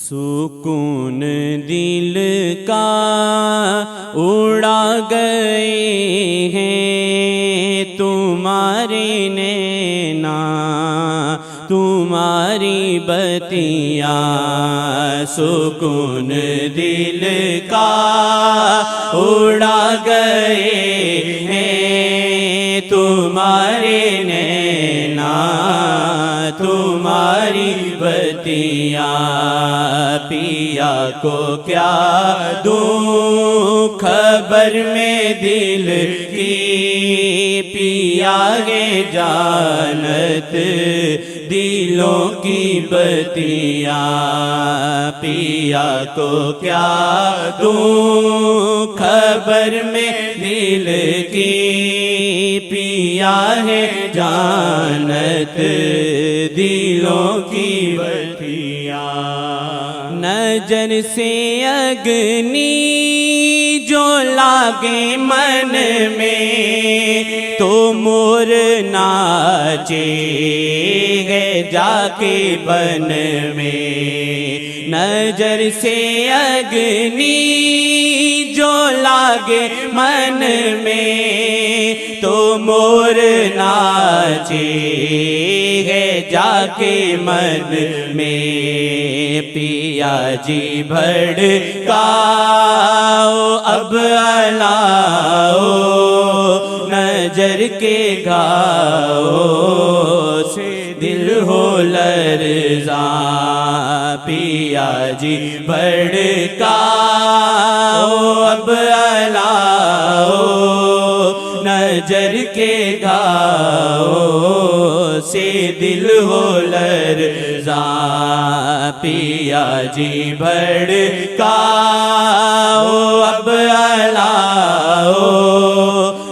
سکون دل کا اڑا گئے ہیں تمہارے نینا، تمہاری بتیاں سکون دل کا اڑا گئے ہیں تمہارے نینا، تمہاری بتیاں پیا کو کیا دوں خبر میں دل کی، پیا گے جانت دلوں کی بتیاں، پیا کو کیا دوں خبر میں دل کی، پیا ہے جانت دلوں کی بتیاں۔ نظر سے اگنی جو لاگے من میں تو مور ناچے ہے جا کے بن میں، نظر سے اگنی جو لاگے من میں تو مور ناچے ہے جا کے من میں، پیا جی بھڑکاؤ اب الاؤ نظر کے گاؤ سے دل ہو لرزاں، پیا جی بھڑکاؤ اب الاؤ نظر کے گاؤ سے دل ہو لرزاں، پیا جی بھڑکاؤ اب الاؤ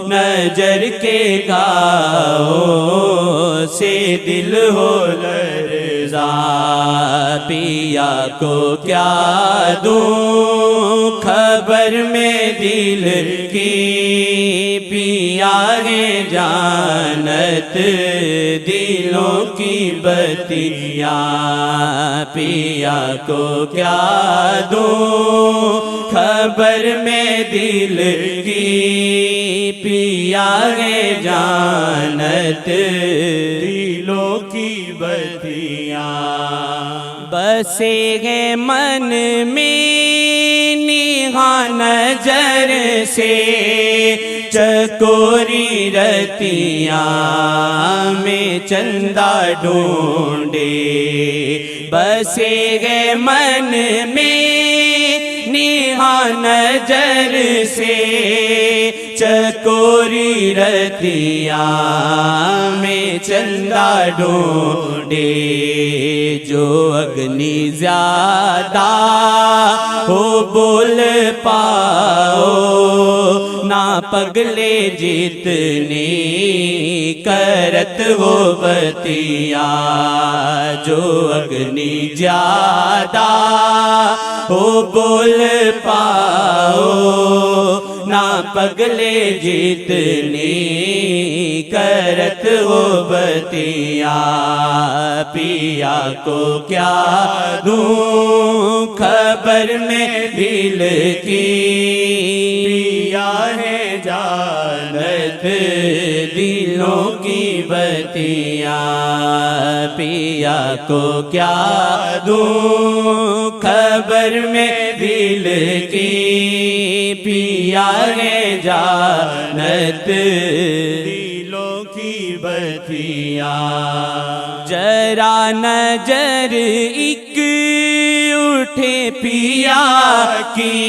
نظر کے گاؤ سے دل ہو لرزاں، پیا کو کیا دوں خبر میں دل کی، پیا ہے جانت دلوں کی بتیاں، پیا کو کیا دوں خبر میں دل کی، پیا ہے جانت دلوں کی بتیاں۔ بسے ہے من میں نگاہ نظر سے چکوری رتیاں میں چندہ ڈھونڈے، بسے گئے من میں نگاہ نظر سے چکوری رتیاں میں چندہ ڈھونڈے، جو اگنی زیادہ ہو بول پاؤ نا پگلے جتنی کرت ہو بتیاں، جو اگنی زیادہ ہو بول پاؤ نا پگلے جتنی کرت ہو بتیاں، پیا کو کیا دوں خبر میں دل کی، پیا ہے جانت دلوں کی بتیاں، پیا کو کیا دوں خبر میں دل کی، پیا ہے جانت دلوں کی بتیاں۔ ذرا نظر ایک اٹھے پیا کی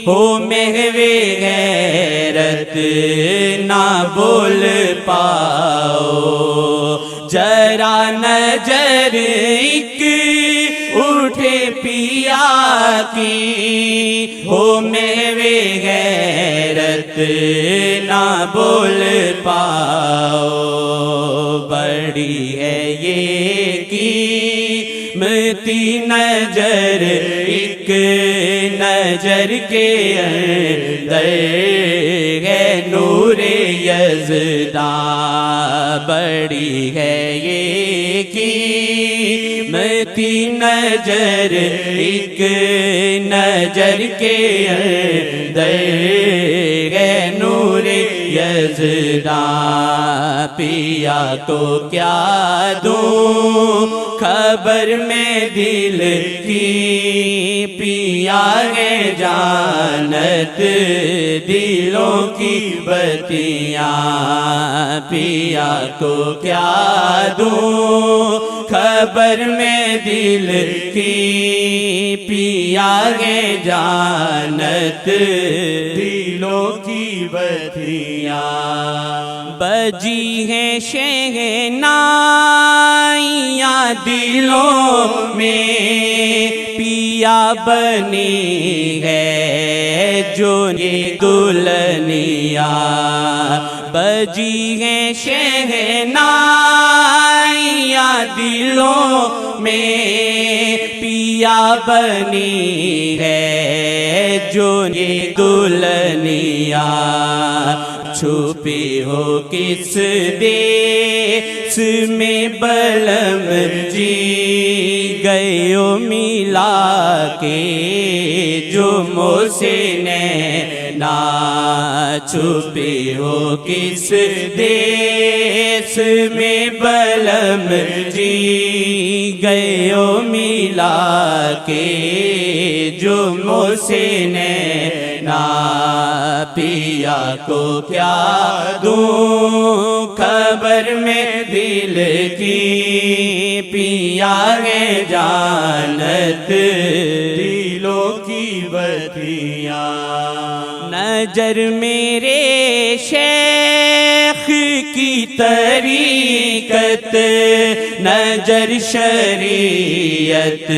ہو محو غیرت نہ بول پاؤ، ذرا نظر ایک اٹھے پیا کی ہو محو غیرت نہ بول پاؤ، بڑی ہے یہ قیمتی نظر ایک نظر کے اندر ہے نور یزداں، بڑی ہے یہ قیمتی نظر ایک نظر کے اندر ہے نور یزداں پیا کو کیا دوں خبر میں دل کی پیا ہے جانت دلوں کی بتیاں پیا کو کیا دوں خبر میں دل کی پیا ہے جانت دلوں کی بتیاں بجی ہے شہنائیاں دلوں میں پیا بنی ہے جو یہ دلہنیاں بجی ہے شہنائیاں دلوں میں پیا بنی ہے جو یہ دلہنیاں چھپی ہو کس دیس میں بلم جی گئے ملا کے جو مجھ سے نینا چھپی ہو کس دیس میں بلم جی گئے ملا کے جو مجھ سے نینا پیا کو کیا دوں خبر میں دل کی پیا ہے جانت دلوں کی بتیاں نظر میرے شیخ کی طریقت نظر شریعت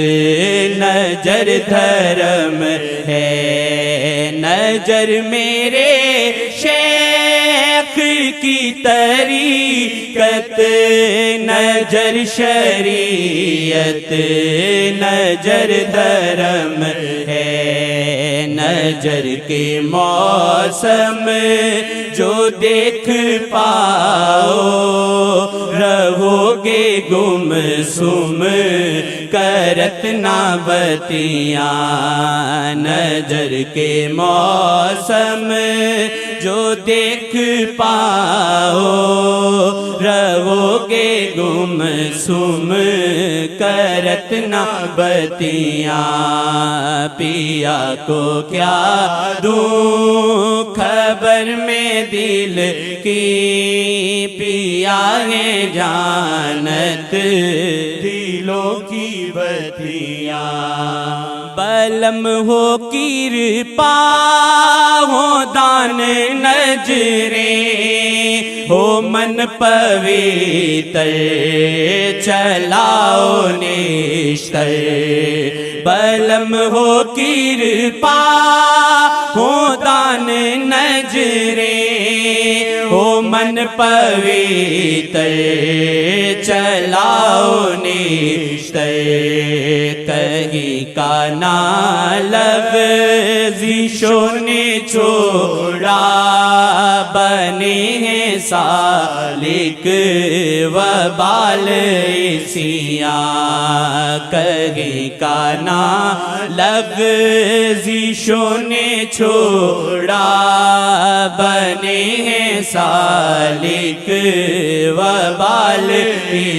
نظر دھرم ہے نظر میرے شیخ کی طریقت نظر شریعت نظر دھرم ہے نظر کے موسم جو دیکھ پاؤ رہو گے گم سم کرت نہ بتیاں نظر کے موسم جو دیکھ پاؤ رہو گے گم سم کرت نہ بتیاں پیا کو کیا دوں خبر میں دل کی پیا ہے جانت دلوں کی بتیاں بلم ہو کرپا ہو دان نظریں ہو من پویتر چلاؤ نیشتر بلم ہو کرپا ہو دان نظریں ہو من پویتر چلاؤ نیشتر کہیں کا لفظیشوں نے چھوڑا بنے ہیں سالک وبال سیاں کہیں کا لفظیشوں نے چھوڑا بنے ہیں سالک وبال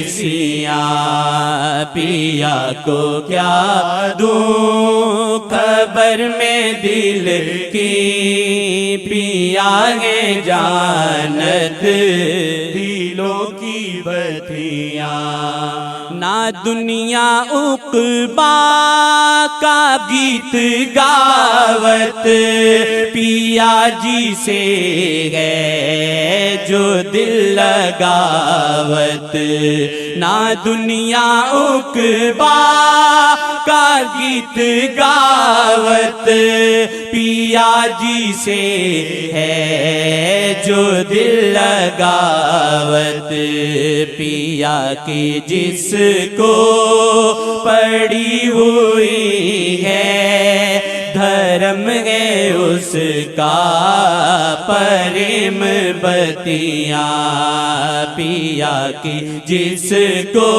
سیاں پیا کو کیا دوں خبر میں دل کی پیا ہے جانت دلوں کی بتیاں نہ دنیا عقبا کا گیت گاوت پیا جی سے ہے جو دل لگاوت نہ دنیا عقبا کا گیت گاوت پیا جی سے ہے جو دل لگاوت پیا کی جس کو پڑی ہوئی ہے دھرم ہے اس کا پریم بتیاں پیا کی جس کو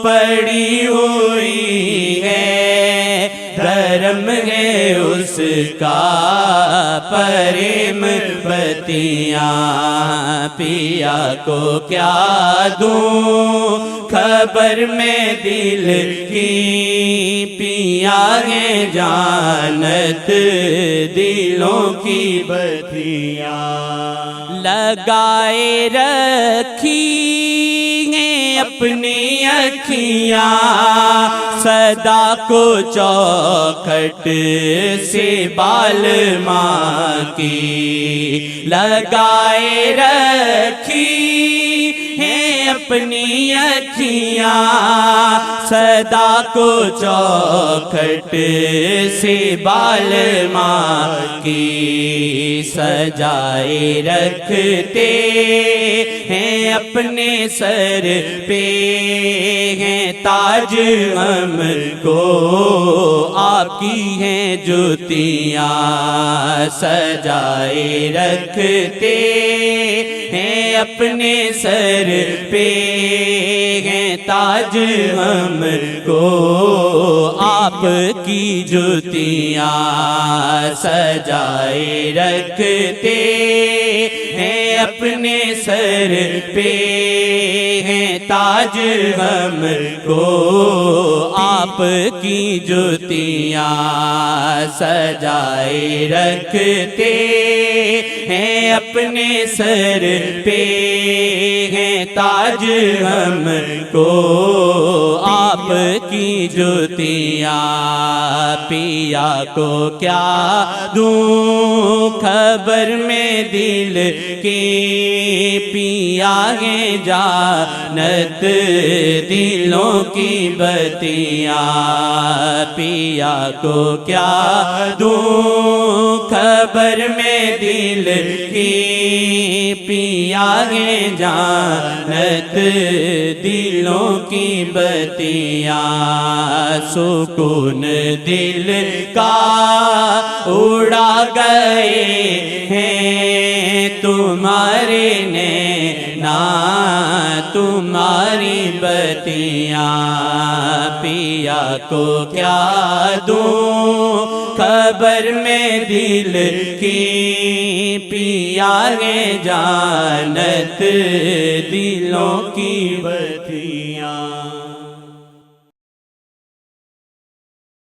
پڑی ہوئی ہے، دھرم ہے اس کا پریم بتیاں، پیا کو کیا دوں خبر میں دل کی، پیا ہے جانت دلوں کی بتیاں، لگائے رکھی ہیں اپنی اکھیاں، صدا کو چوکھٹ سے بال ماں کی، لگائے رکھی ہیں اپنی اکھیاں، صدا کو چوکھٹ سے بال ماں کی، سجائے رکھتے ہیں اپنے سر پہ ہیں تاج ہم کو آپ کی ہیں جوتیاں، سجائے رکھتے ہیں اپنے سر پہ ہیں تاج ہم کو آپ کی جوتیاں، سجائے رکھتے ہیں اپنے سر پہ ہیں تاج ہم کو آپ کی جوتیاں، سجائے رکھتے ہیں اپنے سر پہ ہیں تاج ہم کو آپ کی جوتیاں، پیا کو کیا دوں خبر میں دل کی، پیا ہے جانت دلوں کی بتیاں، پیا کو کیا دوں خبر میں دل کی، پیا ہے جانت دلوں کی بتیاں، سکون دل کا اڑا گئے ہیں تمہارے نینا، تمہاری بتیاں، پیا کو کیا دوں خبر میں دل کی، پیا ہے جانت دلوں کی بتیاں۔